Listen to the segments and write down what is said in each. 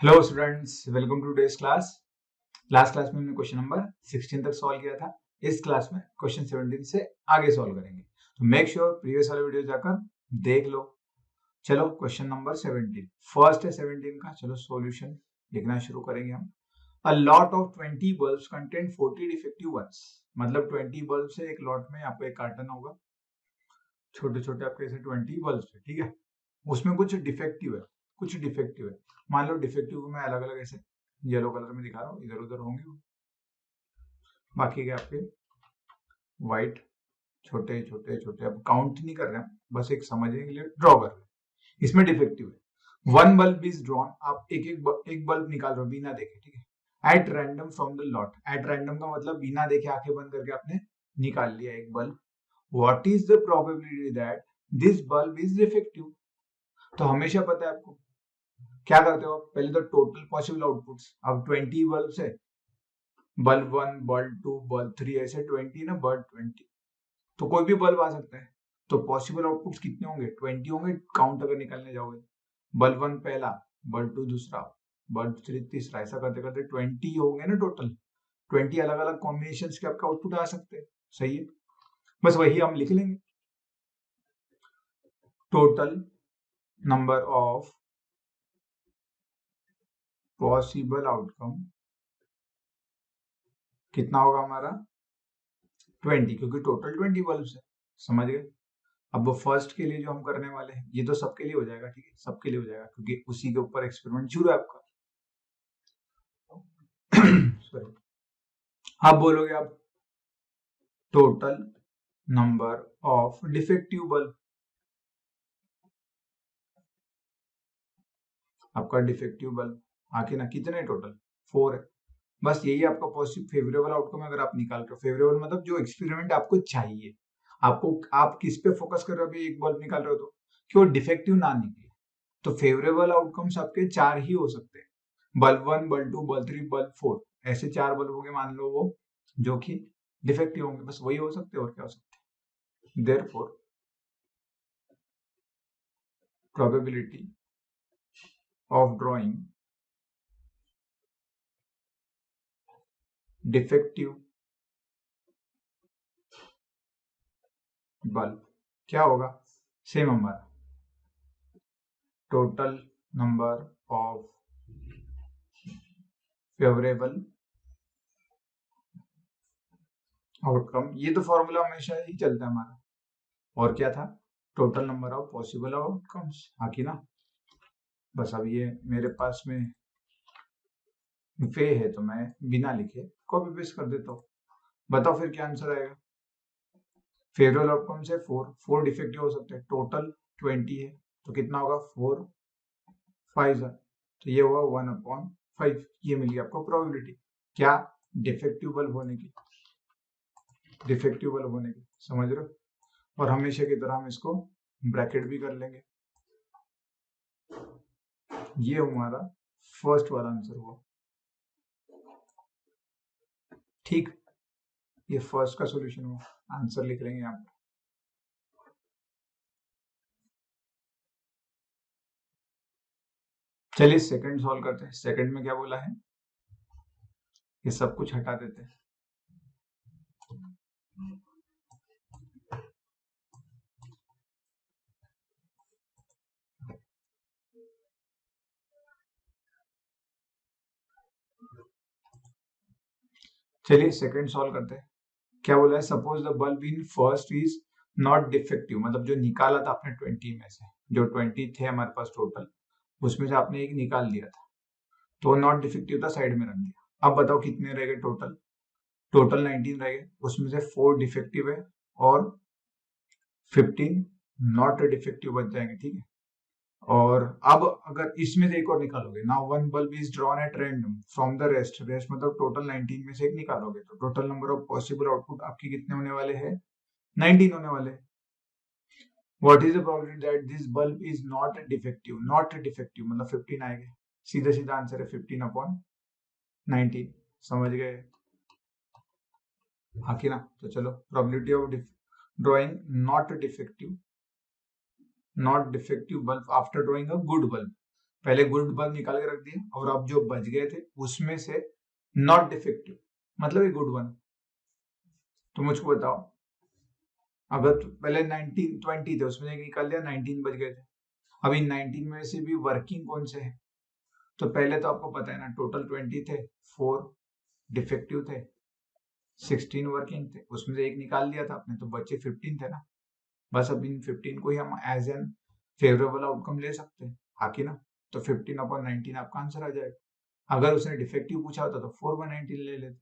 Hello students, welcome to today's class. Last class में हमने question number 16 तक solve किया था। इस क्लास में क्वेश्चन 17 से आगे सॉल्व करेंगे, तो मेक श्योर प्रीवियस वाले वीडियो जाकर देख लो। चलो क्वेश्चन नंबर 17 फर्स्ट है 17 का। चलो सॉल्यूशन लिखना शुरू करेंगे हम। A lot of 20 bulbs contain 40 defective ones. मतलब 20 बल्ब से एक लॉट में आपको एक कार्टन होगा, छोटे छोटे आपके ऐसे 20 बल्ब है, ठीक है। उसमें कुछ डिफेक्टिव है, कुछ डिफेक्टिव है। मान लो डिफेक्टिव को मैं अलग अलग ऐसे येलो कलर में दिखा रहा हूँ, इधर उधर होंगे वो। बाकी के आपके व्हाइट छोटे छोटे छोटे, अब काउंट नहीं कर रहे हैं, बस एक समझने के लिए ड्रॉ कर रहे हैं। इसमें डिफेक्टिव है। वन बल्ब इज ड्रॉन, आप एक बल्ब निकाल रहे हो बिना देखे, ठीक है। At random from the lot. At random का मतलब बिना देखे आंखें बंद करके आपने निकाल लिया एक bulb. What is the probability that this bulb is defective. तो हमेशा पता है आपको क्या करते हो, पहले तो टोटल पॉसिबल आउटपुट्स। अब 20 बल्ब है, बल्ब 1 बल्ब 2 बल्ब 3 ऐसे 20 ना, बल्ब 20, तो कोई भी बल्ब आ सकता है। तो पॉसिबल आउटपुट्स कितने होंगे, 20 होंगे काउंट अगर निकालने जाओगे। बल्ब 1 पहला, बल्ब 2 दूसरा, बल्ब 3 तीसरा, ऐसा करते करते 20 होंगे ना टोटल। 20 अलग अलग कॉम्बिनेशन के आपका आउटपुट आ सकते हैं, सही है। बस वही हम लिख लेंगे, total number of possible outcome कितना होगा हमारा 20, क्योंकि टोटल 20 बल्ब है, समझ गए। अब वो फर्स्ट के लिए जो हम करने वाले हैं, ये तो सबके लिए हो जाएगा, ठीक है, सबके लिए हो जाएगा क्योंकि उसी के ऊपर एक्सपेरिमेंट शुरू है आपका। सॉरी, आप बोलोगे अब total number of defective bulb. आपका डिफेक्टिव बल्ब आके ना कितने टोटल 4 है। बस यही आपका पॉजिटिव फेवरेबल आउटकम अगर आप निकाल रहे हो। फेवरेबल मतलब जो एक्सपेरिमेंट आपको चाहिए। आपको आप किस पे फोकस कर रहे हो, अभी एक बल्ब निकाल रहे हो तो कि वो डिफेक्टिव ना निकले। तो फेवरेबल आउटकम्स आपके 4 ही हो सकते हैं, बल्ब 1 बल्ब 2 बल्ब 3 बल्ब 4, ऐसे 4 बल्ब होंगे मान लो वो, जो कि डिफेक्टिव होंगे। बस वही हो सकते हैं, और क्या हो सकते हैं। Therefore probability of drawing defective bulb क्या होगा, सेम हमारा total number of favourable outcome. ये तो फॉर्मूला हमेशा ही चलता है हमारा। और क्या था, total number of possible outcomes, हाँ की ना। बस अब ये मेरे पास में वे है तो मैं बिना लिखे कॉपी पेस्ट कर देता हूँ। बताओ फिर क्या आंसर आएगा। फेवरेबल आउटकम से 4 डिफेक्टिव हो सकते हैं, टोटल 20 है, तो कितना होगा 4 5 तो ये हुआ 1/5। ये मिली आपको प्रोबेबिलिटी क्या, डिफेक्टिव बल्ब होने की, डिफेक्टिव बल्ब होने की, समझ रहे हो। और हमेशा की तरह हम इसको ब्रैकेट भी कर लेंगे। ये हमारा फर्स्ट वाला आंसर हुआ, ठीक। ये फर्स्ट का सॉल्यूशन हुआ, आंसर लिख लेंगे यहाँ पे। चलिए सेकंड सॉल्व करते हैं। सेकंड में क्या बोला है, ये सब कुछ हटा देते हैं। चलिए सेकंड सॉल्व करते हैं। क्या बोला है, suppose the bulb in first is not defective. मतलब जो निकाला था आपने 20 में से, जो 20 थे हमारे पास टोटल, उसमें से आपने एक निकाल लिया था, तो नॉट डिफेक्टिव था, साइड में रख दिया। अब बताओ कितने रह गए टोटल, टोटल 19 रह गए, उसमें से 4 डिफेक्टिव है और 15 नॉट डिफेक्टिव बच जाएंगे, ठीक है। और अब अगर इसमें से एक और निकालोगे, now one bulb is drawn at random from the rest. Rest मतलब टोटल 19 में से एक निकालोगे, तो total number of possible output आपके कितने होने वाले हैं, 19 होने वाले। What is the probability that this bulb is not defective. Not defective मतलब 15 आएंगे, सीधा सीधा आंसर है 15/19, समझ गए, हाँ कि ना। तो चलो probability of drawing not defective bulb after drawing a good bulb. पहले गुड वन निकाल के रख दिया और अब जो बच गए थे उसमें से नॉट डिफेक्टिव मतलब ये गुड वन। तो मुझको बताओ, अगर पहले 19 20 थे उसमें से निकाल दिया, 19 बच गए थे। अभी 19 में से भी वर्किंग कौन से है? तो पहले तो आपको पता है ना, टोटल 20 थे, 4 डिफेक्टिव थे, 16 वर्किंग थे, उसमें से एक निकाल दिया था आपने, तो बच्चे 15 थे ना। बस अब इन 15 को ही हम एज एन फेवरेबल आउटकम ले सकते हैं, हाकि ना। तो 15/19 आपका आंसर आ जाएगा। अगर उसने डिफेक्टिव पूछा होता तो 4/19 ले लेते,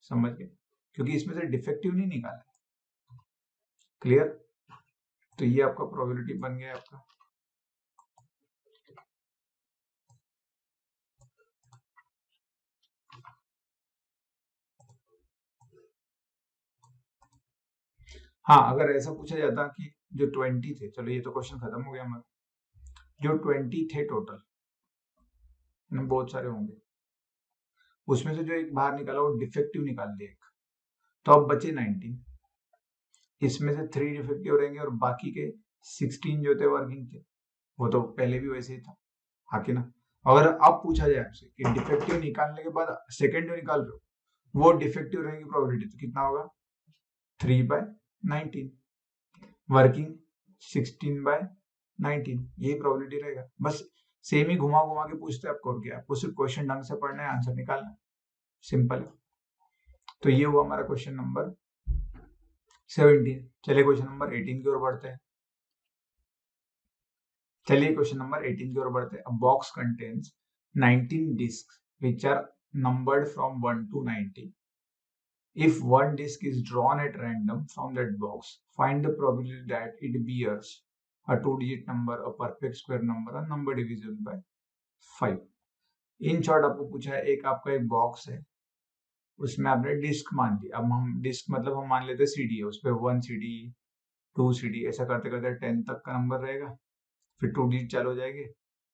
समझ गए, क्योंकि इसमें से डिफेक्टिव नहीं निकाला। क्लियर? तो ये आपका प्रोबेबिलिटी बन गया आपका। हाँ, अगर ऐसा पूछा जाता कि जो 20 थे, चलो ये तो क्वेश्चन खत्म हो गया हमारा, जो 20 थे टोटल, बहुत सारे होंगे, उसमें से जो एक बाहर निकाला वो डिफेक्टिव निकाल दिया एक, तो अब बचे 19। इसमें से 3 डिफेक्टिव रहेंगे और बाकी के 16 जो थे वर्किंग थे, वो तो पहले भी वैसे ही था, हाँ कि ना। अगर अब पूछा जाए आपसे कि डिफेक्टिव निकालने के बाद सेकंड जो निकाल रहे हो वो डिफेक्टिव रहने की प्रोबेबिलिटी तो कितना होगा? 3/19, वर्किंग 16/19, यही प्रोबेबिलिटी रहेगा। बस सेम ही घुमा घुमा के पूछते हैं आपको, और क्या, आपको सिर्फ क्वेश्चन ढंग से पढ़ना है, आंसर निकालना है, सिंपल है। तो ये हुआ हमारा क्वेश्चन नंबर 17। चलिए क्वेश्चन नंबर 18 की ओर बढ़ते हैं। चलिए क्वेश्चन नंबर 18 की ओर बढ़ते हैं। A box contains 19 discs which are numbered from 1 to 90. If one disc is drawn at random from that box, find the probability that it bears a two-digit number, a perfect square number, a number divisible by 5. In short आपको पूछा है, एक आपका एक box है, उसमें आपने disc मान ली। अब हम डिस्क मतलब हम मान लेते सीडी है, उस पर 1 सीडी 2 सीडी ऐसा करते करते 10 तक का नंबर रहेगा, फिर 2 डिजिट चालू हो जाएंगे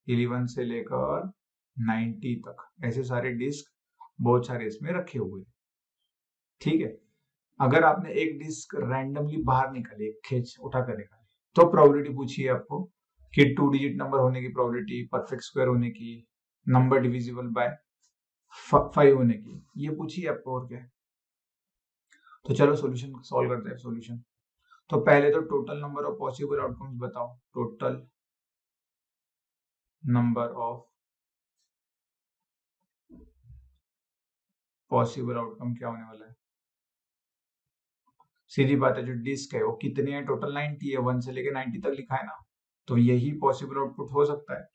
11 से लेकर 90 तक, ऐसे सारे डिस्क बहुत सारे इसमें रखे हुए। ठीक है, अगर आपने एक डिस्क रैंडमली बाहर निकाली, खींच उठा कर निकाली, तो प्रोबेबिलिटी पूछी है आपको कि 2 डिजिट नंबर होने की प्रोबेबिलिटी, परफेक्ट स्क्वायर होने की, नंबर डिविजिबल बाय 5 होने की, ये पूछी है आपको, और क्या। तो चलो सॉल्यूशन सॉल्व करते हैं। सॉल्यूशन तो पहले तो total number of possible outcomes बताओ। Total number of possible outcome क्या होने वाला है? सीधी बात है, जो डिस्क है वो कितने हैं? टोटल 90 है, 1 से लेकर 90 तक लिखा है ना, तो यही पॉसिबल आउटपुट हो सकता है।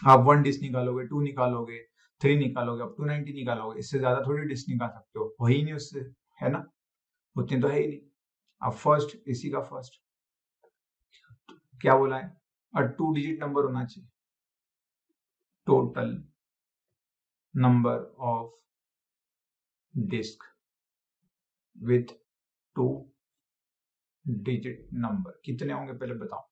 आप 1 डिस्क निकालोगे, 2 निकालोगे, 3 निकालोगे, अब 290 निकालोगे, इससे ज्यादा थोड़ी डिस्क निकाल सकते हो ही नहीं उससे, है ना, उतनी तो है ही नहीं। अब फर्स्ट, इसी का फर्स्ट क्या बोला है? और 2 डिजिट नंबर होना चाहिए। Total number of disc with 2 digit number कितने होंगे पहले बताओ।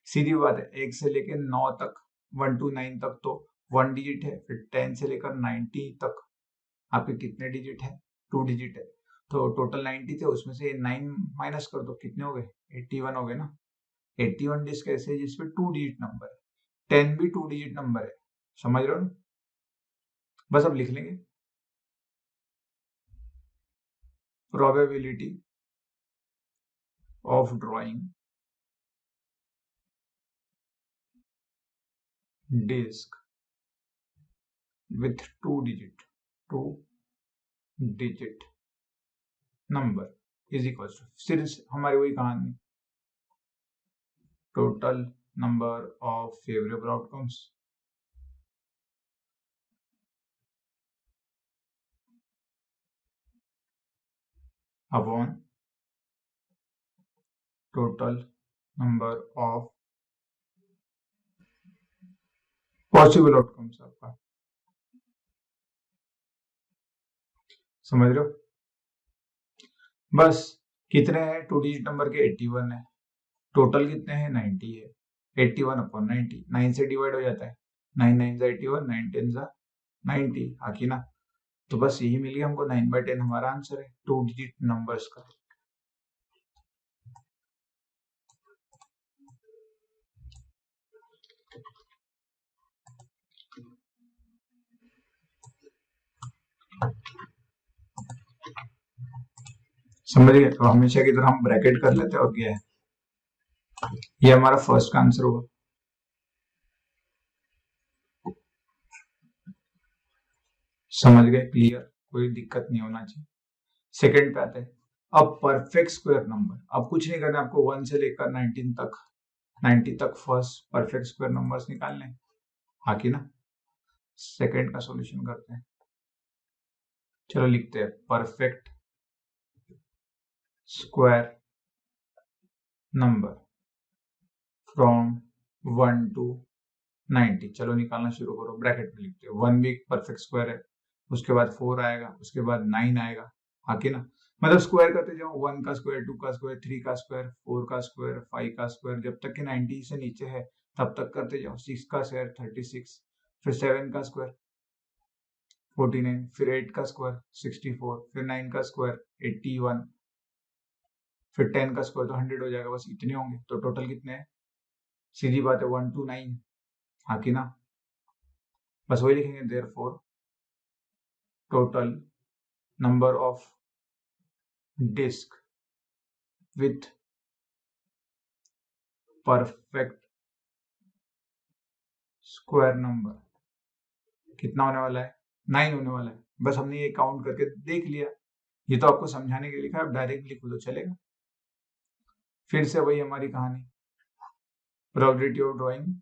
सीधी बात है, 1 से लेकर 9 तक, 1 to 9 तक तो 1 डिजिट है, फिर 10 से लेकर 90 तक आपके कितने डिजिट है? 2 डिजिट है। तो टोटल 90 थे, उसमें से 9 माइनस कर दो, कितने हो गए? 81 हो गए ना। 81 डिस्क ऐसे है जिसपे 2 डिजिट नंबर है, 10 भी 2 डिजिट नंबर है, समझ रहे हो ना। बस अब लिख लेंगे, probability of drawing disc with 2 digit number is equal to, सिर्फ हमारी वही कहानी, total number of favourable outcomes upon total number of possible outcomes. आपका समझ रहे हो? बस कितने हैं 2 डिजिट नंबर के? 81 है। टोटल कितने हैं? 90 है। 81/90 9 से डिवाइड हो जाता है, 9 9 जा 81, 9 10 जा 90, आखिर ना। तो बस यही मिल गया हमको, 9/10 हमारा आंसर है 2 डिजिट नंबर्स का। समझिए, तो हमेशा की तरह हम ब्रैकेट कर लेते हैं और क्या है, ये हमारा फर्स्ट का आंसर होगा। समझ गए, क्लियर, कोई दिक्कत नहीं होना चाहिए। सेकंड पे आते हैं, अब परफेक्ट स्क्वायर नंबर। अब कुछ नहीं करना आपको, 1 से लेकर 19 तक, 90 तक फर्स्ट परफेक्ट स्क्वायर नंबर्स निकालने, हाँ कि ना। सेकंड का सॉल्यूशन करते हैं, चलो लिखते हैं perfect square number from 1 to 90। चलो निकालना शुरू करो, ब्रैकेट में लिखते हो, 1 भी परफेक्ट स्क्वायर है, उसके बाद 4 आएगा, उसके बाद 9 आएगा, हाँ कि ना। मतलब स्क्वायर करते जाओ, 1 का स्क्वायर, 2 का स्क्वायर, 3 का स्क्वायर, 4 का स्क्वायर, 5 का स्क्वायर, जब तक कि 90 से नीचे है तब तक करते जाओ। 6 का स्क्वायर 36, फिर 7 का स्क्वायर 49, फिर 8 का स्क्वायर 64, फिर 9 का स्क्वायर 81, फिर 10 का स्क्वायर तो 100 हो जाएगा। बस इतने होंगे, तो टोटल कितने हैं, सीधी बात है 1 to 9, हाँ कि ना। बस वही लिखेंगे, therefore total number of disc with perfect square number कितना होने वाला है, 9 होने वाला है। बस हमने ये काउंट करके देख लिया, ये तो आपको समझाने के लिए लिखा है, आप डायरेक्ट लिखो तो चलेगा। फिर से वही हमारी कहानी, probability of drawing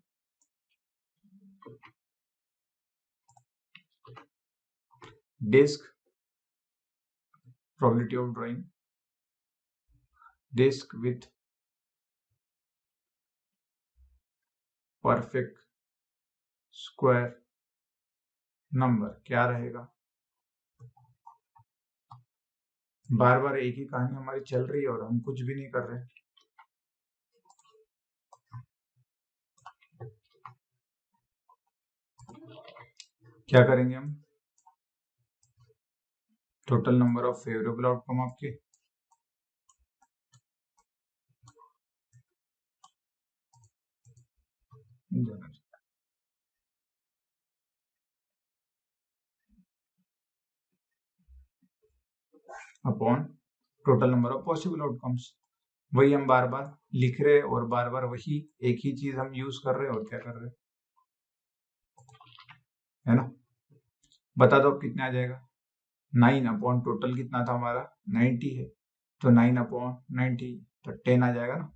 disc, probability of drawing disc with perfect square number क्या रहेगा। बार बार एक ही कहानी हमारी चल रही है और हम कुछ भी नहीं कर रहे। क्या करेंगे हम, total number of favourable outcome आपके, upon total number of possible outcomes. वही हम बार बार लिख रहे हैं और बार बार वही एक ही चीज हम यूज कर रहे हैं, और क्या कर रहे हैं, है ना। बता दो अब कितने आ जाएगा, 9 अपॉन टोटल कितना था हमारा 90 है, तो 9 अपॉन 90 तो 10 आ जाएगा ना,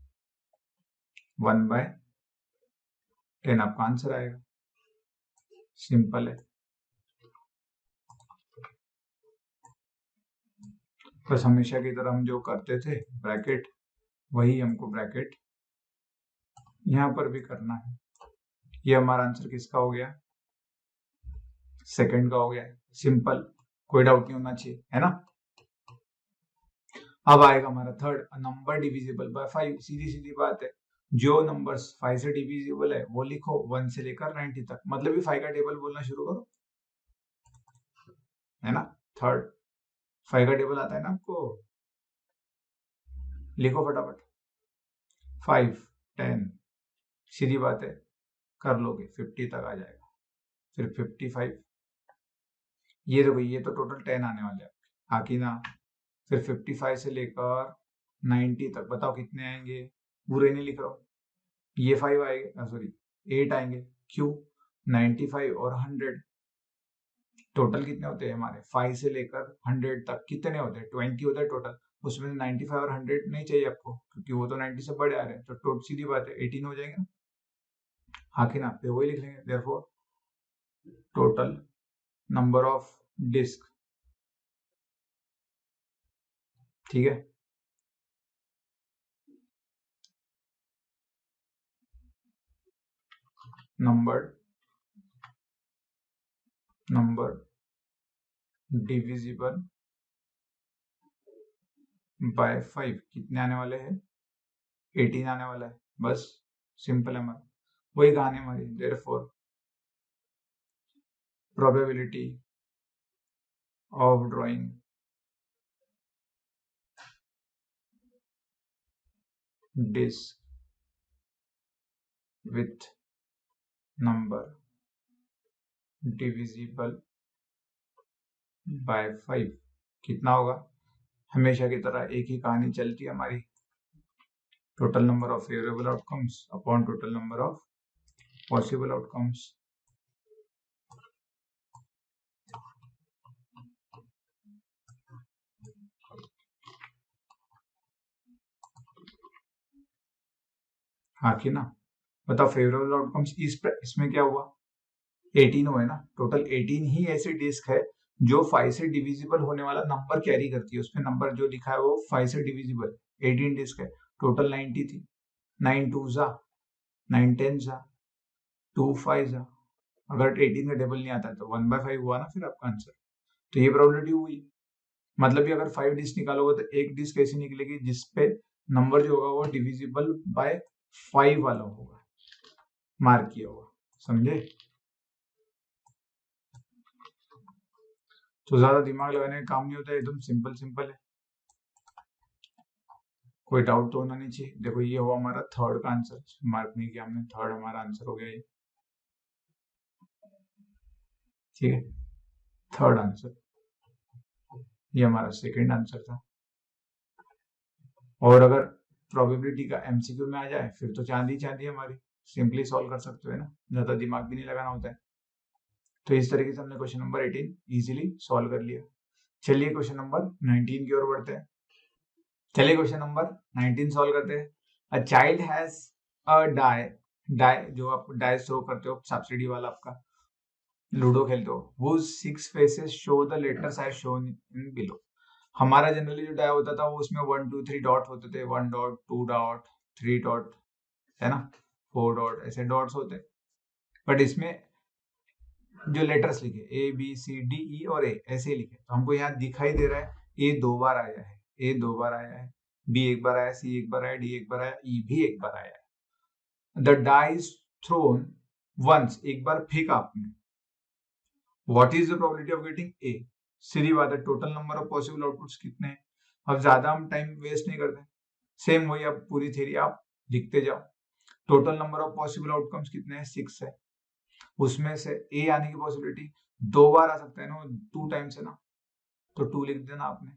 1/10 आपका आंसर आएगा। सिंपल है, बस हमेशा की तरह हम जो करते थे ब्रैकेट, वही हमको ब्रैकेट यहाँ पर भी करना है। ये हमारा आंसर किसका हो गया, सेकंड का हो गया, सिंपल, कोई डाउट नहीं होना चाहिए, है ना। अब आएगा हमारा थर्ड, नंबर डिविजिबल बाय 5। सीधी सीधी बात है, जो नंबर्स 5 से डिविजिबल है वो लिखो 1 से लेकर 90 तक, मतलब भी 5 का टेबल बोलना शुरू करो, है ना। थर्ड 5 का टेबल आता है ना आपको, लिखो फटाफट, 5, 10, सीधी बात है, कर लोगे 50 तक आ जाएगा, फिर 55, ये देखो ये तो टोटल 10 आने वाले हैं, हाँ कि ना। फिर 55 से लेकर 90 तक बताओ कितने आएंगे, पूरे नहीं लिख रहा हूँ, ये 5 आएंगे, सॉरी 8 आएंगे, क्यों, 95 और 100, टोटल कितने होते हैं हमारे 5 से लेकर 100 तक कितने होते हैं, 20 होता है टोटल। उसमें 95 और 100 नहीं चाहिए आपको, क्योंकि वो तो 90 से बड़े आ रहे हैं, तो टोटल सीधी बात है 18 हो जाएंगे, हाँ कि ना। पे वही लिख लेंगे, therefore total number of disc, ठीक है, नंबर डिविजिबल बाय 5 कितने आने वाले हैं, 18 आने वाला है। बस सिंपल है हमारा, वही कहानी हमारी, therefore probability of drawing disc with number divisible by 5 कितना होगा, हमेशा की तरह एक ही कहानी चलती है हमारी, total number of favourable outcomes upon total number of possible outcomes. हाँ कि ना, बताओ फेवरेबल आउटकम्स इसमें क्या हुआ, 18 हुए ना, टोटल 18 ही ऐसी डिस्क है जो 5 से डिविजिबल होने वाला नंबर कैरी करती है, उसमें नंबर जो लिखा है वो 5 से डिविजिबल 18 डिस्क है, टोटल 90 थी, 9 2 जा 9 10 जा 2 5 जा, अगर 18 का टेबल नहीं आता तो 1/5 हुआ ना फिर आपका आंसर। तो ये प्रोबेबिलिटी हुई, मतलब कि अगर 5 डिस्क निकालोगे तो एक डिस्क ऐसी निकलेगी जिसपे नंबर जो होगा वो डिविजिबल बाय 5 वाला होगा, मार्क किया होगा, समझे। तो ज्यादा दिमाग लगाने का काम नहीं होता है, एकदम सिंपल सिंपल है, कोई डाउट तो होना नहीं चाहिए। देखो ये हुआ हमारा थर्ड का आंसर, मार्क नहीं किया हमने, थर्ड हमारा आंसर हो गया ये, ठीक है, थर्ड आंसर। ये हमारा सेकंड आंसर था। और अगर प्रोबेबिलिटी का एमसीक्यू में आ जाए फिर तो चांदी चांदी हमारी, सिंपली सॉल्व कर सकते हो, है ना, ज्यादा दिमाग भी नहीं लगाना होता है। तो इस तरीके से हमने क्वेश्चन नंबर 18 इजीली सॉल्व कर लिया। चलिए क्वेश्चन नंबर 19 की ओर बढ़ते हैं। चलिए क्वेश्चन नंबर 19 सॉल्व करते हैं। A child has a die, die जो आप डाई थ्रो करते हो, सब्सिडी वाला आपका लूडो खेलते हो, वो 6 faces show the letters as shown in below. हमारा जनरली जो डाई होता था वो उसमें 1 2 3 डॉट होते थे, 1 डॉट 2 डॉट 3 डॉट, है ना, 4 डॉट, ऐसे डॉट्स होते। बट इसमें जो लेटर्स लिखे A B C D E और ए ऐसे लिखे, तो हमको यहाँ दिखाई दे रहा है ए 2 बार आया है, ए 2 बार आया है, बी 1 बार आया, सी 1 बार आया, डी 1 बार आया, ई भी 1 बार आया है। द डाइस थ्रोन वंस, एक बार फेंका आपने, what is the probability of getting A. सीधी बात है, total number of possible outputs कितने हैं। अब ज्यादा हम टाइम वेस्ट नहीं करते, सेम वही अब पूरी थ्योरी आप लिखते जाओ। Total number of possible outcomes कितने हैं, 6 है, उसमें से ए आने की पॉसिबिलिटी 2 बार आ सकता है ना, 2 टाइम्स है ना, तो 2 लिख देना आपने।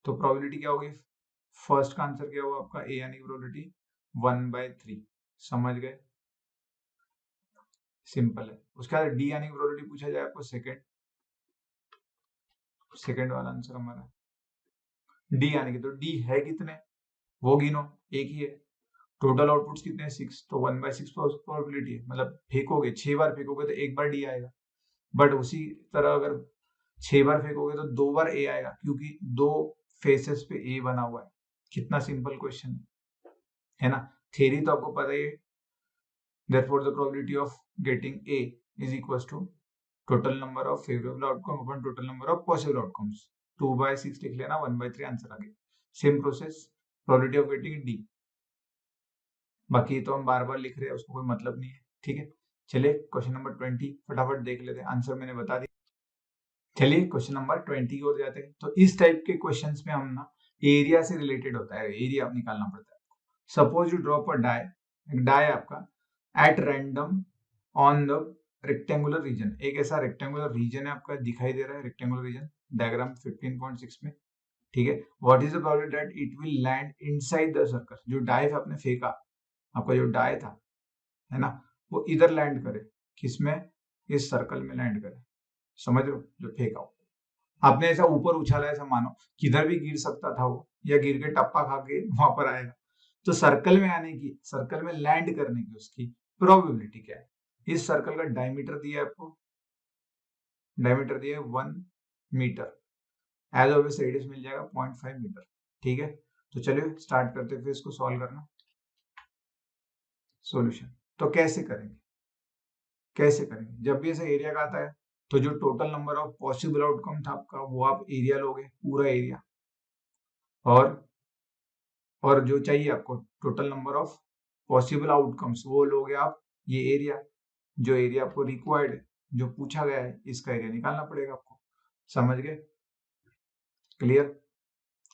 तो प्रोबेबिलिटी क्या होगी, फर्स्ट का आंसर क्या हुआ आपका, ए आने की प्रोबेबिलिटी 1/3, समझ गए, सिंपल है। उसके बाद डी आने की प्रोबेबिलिटी पूछा जाए आपको, सेकंड, सेकंड वाला आंसर हमारा डी आने की, तो डी है कितने वो गिनो, एक ही है। टोटल आउटपुट्स कितने हैं, 6, तो 1/6 प्रोबेबिलिटी है, मतलब फेंकोगे 6 बार फेंकोगे तो एक बार डी आएगा, बट उसी तरह अगर 6 बार फेंकोगे तो 2 बार ए आएगा, क्योंकि 2 फेसेस पे ए बना हुआ है। कितना सिंपल क्वेश्चन है ना, थ्योरी तो आपको पता ही है। Therefore, the probability of getting A is equals to total number of favorable outcome upon total number of possible outcomes. 2/6 लिख लेना, 1/3 आंसर आ गया। Same process, probability of getting D, बाकी तो हम बार बार लिख रहे हैं, उसको कोई मतलब नहीं है, ठीक है। चलिए क्वेश्चन नंबर 20 फटाफट देख लेते हैं, आंसर मैंने बता दिया। चलिए क्वेश्चन नंबर 20 की ओर जाते हैं। तो इस टाइप के क्वेश्चंस में हम ना एरिया से रिलेटेड होता है, एरिया निकालना पड़ता है। Suppose you drop a die, die आपका at random on the rectangular region, एक ऐसा रेक्टेंगुलर रीजन है आपका, दिखाई दे रहा है रेक्टेंगुलर रीजन, डायग्राम 15.6 में, ठीक है। What is the probability that it will land inside the circle, जो डाई आपने फेंका, आपका जो डाई था, है ना, वो इधर लैंड करे, किसमें, इस सर्कल में लैंड करे, समझ रहे हो, जो फेंका हो आपने, ऐसा ऊपर उछाला, ऐसा मानो किधर भी गिर सकता था वो, या गिर के टप्पा खा के वहां पर आएगा। तो सर्कल में आने की, सर्कल में लैंड करने की उसकी प्रोबेबिलिटी क्या है। इस सर्कल का डायमीटर दिया है आपको, डायमीटर दिया है 1 मीटर, एज ऑलवेज रेडियस मिल जाएगा 0.5 मीटर, ठीक है। तो चलिए स्टार्ट करते हैं फिर इसको सॉल्व करना, सॉल्यूशन। तो कैसे करेंगे, कैसे करेंगे, जब भी ऐसा एरिया का आता है तो जो total number of possible outcome था आपका वो आप एरिया लोगे, पूरा एरिया, और जो चाहिए आपको total number of possible outcomes वो लोगे आप, ये एरिया, जो एरिया आपको रिक्वायर्ड है, जो पूछा गया है, इसका एरिया निकालना पड़ेगा आपको, समझ गए, क्लियर।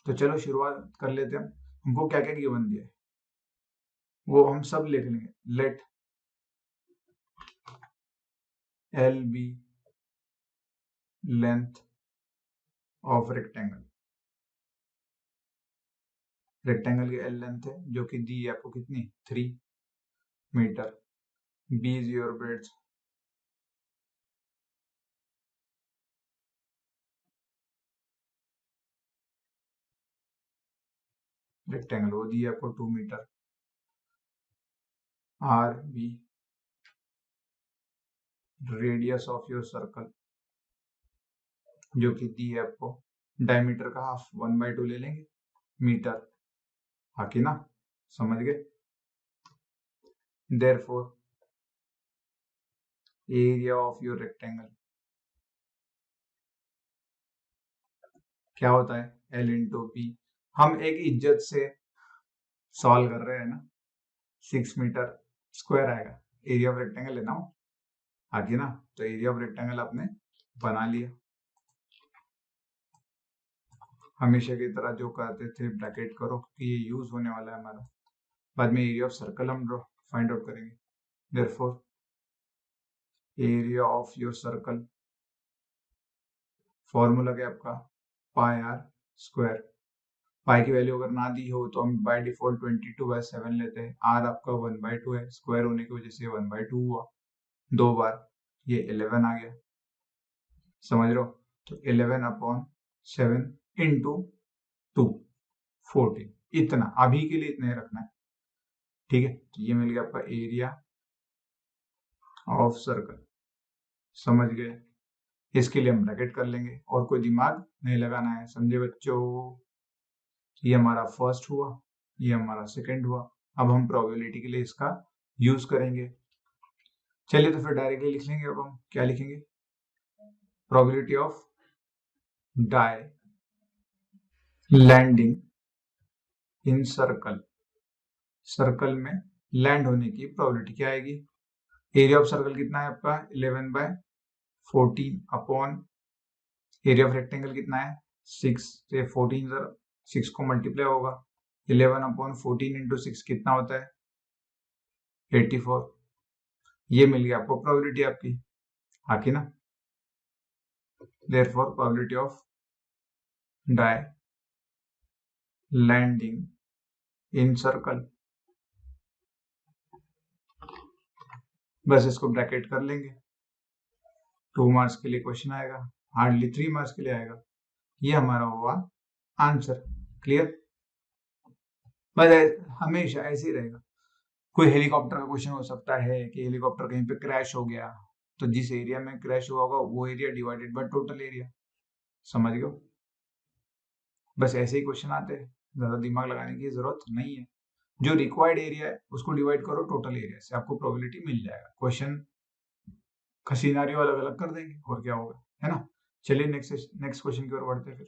तो चलो शुरुआत कर लेते हैं, हमको क्या क्या गिवन दिया है वो हम सब लिख लेंगे। Let L B length of rectangle, rectangle की एल लेंथ है जो कि दी है आपको कितनी 3 metre. B is your breadth, rectangle वो दी है आपको 2 metre. R be radius of your circle जो कि दी है आपको, डायमीटर का हाफ 1/2 ले लेंगे मीटर, हाकि ना, समझ गए। Therefore area of your rectangle क्या होता है एल इंटू बी। हम एक इज्जत से सॉल्व कर रहे हैं ना, 6 मीटर स्क्वायर आएगा, एरिया ऑफ रेक्टेंगल लेना हो आगे ना, तो एरिया ऑफ रेक्टेंगल आपने बना लिया। हमेशा की तरह जो करते थे ब्रैकेट करो कि ये यूज होने वाला है हमारा, बाद में एरिया ऑफ सर्कल हम फाइंड आउट करेंगे। Therefore area of your circle formula क्या आपका पाई आर स्क्वायर। पाई की वैल्यू अगर ना दी हो तो हम बाय डिफॉल्ट 22/7 लेते हैं। आर आपका 1/2 है, स्क्वायर होने की वजह से 1/2 हुआ, 2 बार ये 11 आ गया, समझ रहे हो। तो 11/7 इंटू 2 14, इतना अभी के लिए इतना ही रखना है, ठीक है। तो ये मिल गया आपका एरिया ऑफ सर्कल, समझ गए। इसके लिए हम ब्रैकेट कर लेंगे और कोई दिमाग नहीं लगाना है, समझे बच्चों। ये हमारा फर्स्ट हुआ, ये हमारा सेकंड हुआ। अब हम प्रोबेबिलिटी के लिए इसका यूज करेंगे। चलिए तो फिर डायरेक्टली लिख लेंगे। अब हम क्या लिखेंगे, probability of die landing in circle, circle में लैंड होने की प्रोबेबिलिटी क्या आएगी। एरिया ऑफ सर्कल कितना है आपका 11/14 अपॉन एरिया ऑफ रेक्टेंगल कितना है 6 से 14 जरा 6 को मल्टीप्लाई होगा, 11/14 इंटू 6 कितना होता है 84। ये मिल गया आपको प्रोबेबिलिटी आपकी, आकी ना। Therefore probability of die landing in circle, बस इसको ब्रैकेट कर लेंगे। 2 मार्क्स के लिए क्वेश्चन आएगा, हार्डली 3 मार्क्स के लिए आएगा। ये हमारा हुआ आंसर, क्लियर। बस हमेशा ऐसे ही रहेगा। कोई हेलीकॉप्टर का क्वेश्चन हो सकता है कि हेलीकॉप्टर कहीं पे क्रैश हो गया, तो जिस एरिया में क्रैश हुआ होगा वो area divided by total area, समझ गए। बस ऐसे ही क्वेश्चन आते हैं, ज्यादा दिमाग लगाने की जरूरत नहीं है। जो रिक्वायर्ड एरिया है उसको डिवाइड करो टोटल एरिया से, आपको प्रोबेबिलिटी मिल जाएगा। क्वेश्चन का सिनेरियो अलग अलग कर देंगे और क्या होगा, है ना। चलिए नेक्स्ट क्वेश्चन की ओर बढ़ते हैं फिर।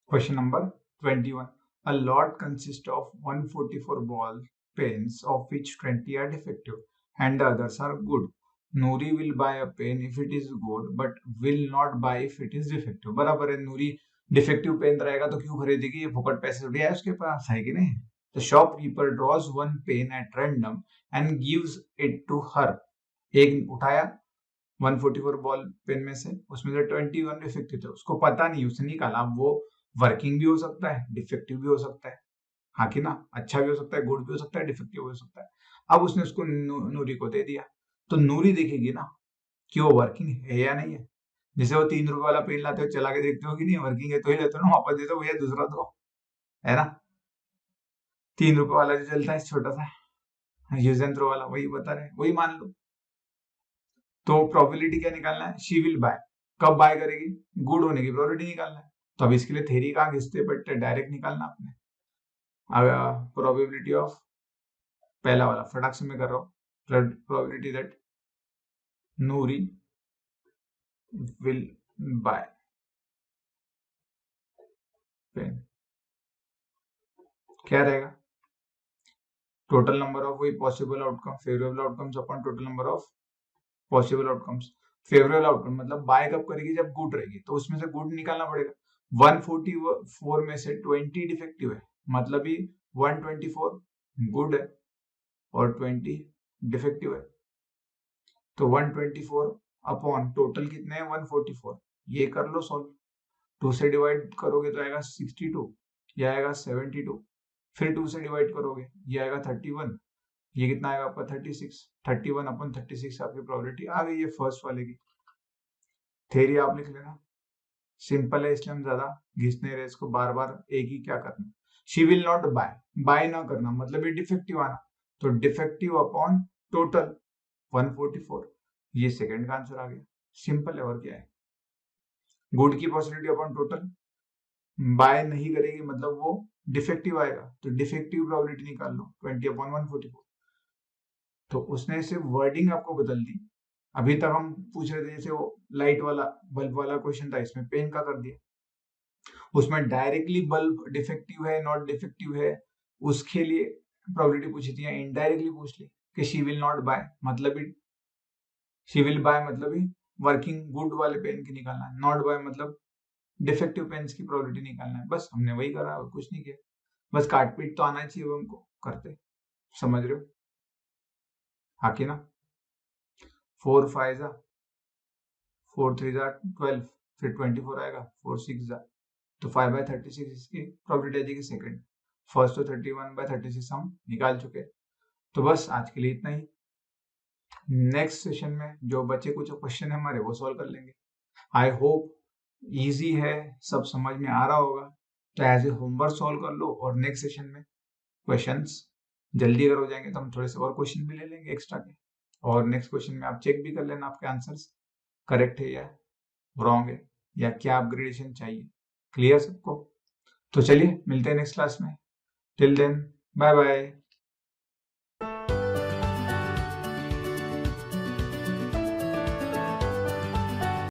Question number 21, a lot consists of 144 ball pens of which 20 are defective and the others are good. Noori will buy a pen if it is good but will not buy if it is defective। बराबर है, नूरी defective pen रहेगा तो क्यों खरीदेगी, ये फुकट पैसे थोड़ी है उसके पास, है कि नहीं। The shopkeeper draws one pen at random and gives it to her। एक उठाया 144 बॉल पेन में से, उसमें से 21 डिफेक्टिव थे, उसको पता नहीं, उसने निकाला। वो वर्किंग भी हो सकता है, डिफेक्टिव भी हो सकता है, हाँ कि ना। अच्छा भी हो सकता है, गुड भी हो सकता है, डिफेक्टिव भी हो सकता है। अब उसने उसको नूरी को दे दिया, तो नूरी देखेगी ना कि वो वर्किंग है या नहीं है। जैसे वो 3 रुपए वाला पेन लाते हो, चला के देखते हो कि नहीं वर्किंग है तो ही लेते हो ना, वापस दे दो भैया दूसरा दो, है ना। 3 रुपए वाला जो चलता है छोटा सा यूज एंड थ्रो वाला, वही बता रहे, वही मान लो। तो प्रोबेबिलिटी क्या निकालना है, शी विल बाय, कब बाय करेगी, गुड होने की प्रोबेबिलिटी निकालना है। तो अब इसके लिए थ्योरी कहाँ घिसते, बट डायरेक्ट निकालना आपने। प्रोबेबिलिटी ऑफ पहला वाला फटाक से मैं कर रहा हूँ, probability that Noori will buy pen क्या रहेगा, टोटल नंबर ऑफ वही possible outcome, favourable outcomes upon total number of possible outcomes. Favourable outcome मतलब बाय कब करेगी, जब गुड रहेगी, तो उसमें से गुड निकालना पड़ेगा। 144 में से 20 डिफेक्टिव है, मतलब ही 124 गुड है और 20 डिफेक्टिव है। तो 124 अपॉन टोटल कितने हैं 144, ये कर लो सॉल्व। 2 से डिवाइड करोगे तो आएगा 62, ये आएगा 72, फिर 2 से डिवाइड करोगे, ये आएगा 31, ये कितना आएगा आपका 36, 31/36 आपकी प्रोबेबिलिटी आ गई है फर्स्ट वाले की। थ्योरी आप लिख लेना, सिंपल है इसलिए हम ज्यादा घिस नहीं रहे इसको, बार बार एक ही क्या करना। She will not buy, buy ना करना मतलब ये डिफेक्टिव आना, तो डिफेक्टिव अपॉन टोटल 144, ये सेकंड का आंसर आ गया, सिंपल है और क्या है। गुड की पॉसिबिलिटी अपॉन टोटल, बाय नहीं करेगी मतलब वो डिफेक्टिव आएगा, तो डिफेक्टिव प्रोबेबिलिटी निकाल लो 20/144। तो उसने सिर्फ वर्डिंग आपको बदल दी, अभी तक हम पूछ रहे थे जैसे वो लाइट वाला बल्ब वाला क्वेश्चन था, इसमें पेन का कर दिया, उसमें डायरेक्टली बल्ब डिफेक्टिव है नॉट डिफेक्टिव है उसके लिए प्रोबेबिलिटी पूछी थी, इनडायरेक्टली पूछ ली कि शी विल नॉट बाय मतलब ही, शी विल बाय मतलब ही वर्किंग गुड वाले पेन की निकालना है, नॉट बाय मतलब डिफेक्टिव पेन्स की प्रोबेबिलिटी निकालना है, बस हमने वही करा और कुछ नहीं किया, बस काट पीट तो आना चाहिए हमको करते, समझ रहे हो। आके ना 4 5 जा 4 3 जा 12, फिर 24 आएगा, 4 6 जा, तो 5/36 इसकी प्रोबेबिलिटी आ जाएगी सेकंड, फर्स्ट तो 31/36 हम निकाल चुके। तो बस आज के लिए इतना ही, नेक्स्ट सेशन में जो बचे कुछ क्वेश्चन है हमारे वो सॉल्व कर लेंगे। आई होप इजी है, सब समझ में आ रहा होगा, तो एज ए होमवर्क सॉल्व कर लो और नेक्स्ट सेशन में क्वेश्चंस जल्दी अगर हो जाएंगे तो हम थोड़े से और क्वेश्चन भी ले लेंगे एक्स्ट्रा के, और नेक्स्ट क्वेश्चन में आप चेक भी कर लेना आपके आंसर्स करेक्ट है या रॉन्ग है या क्या अपग्रेडेशन चाहिए। क्लियर सबको? तो चलिए मिलते हैं नेक्स्ट क्लास में, टिल देन बाय बाय।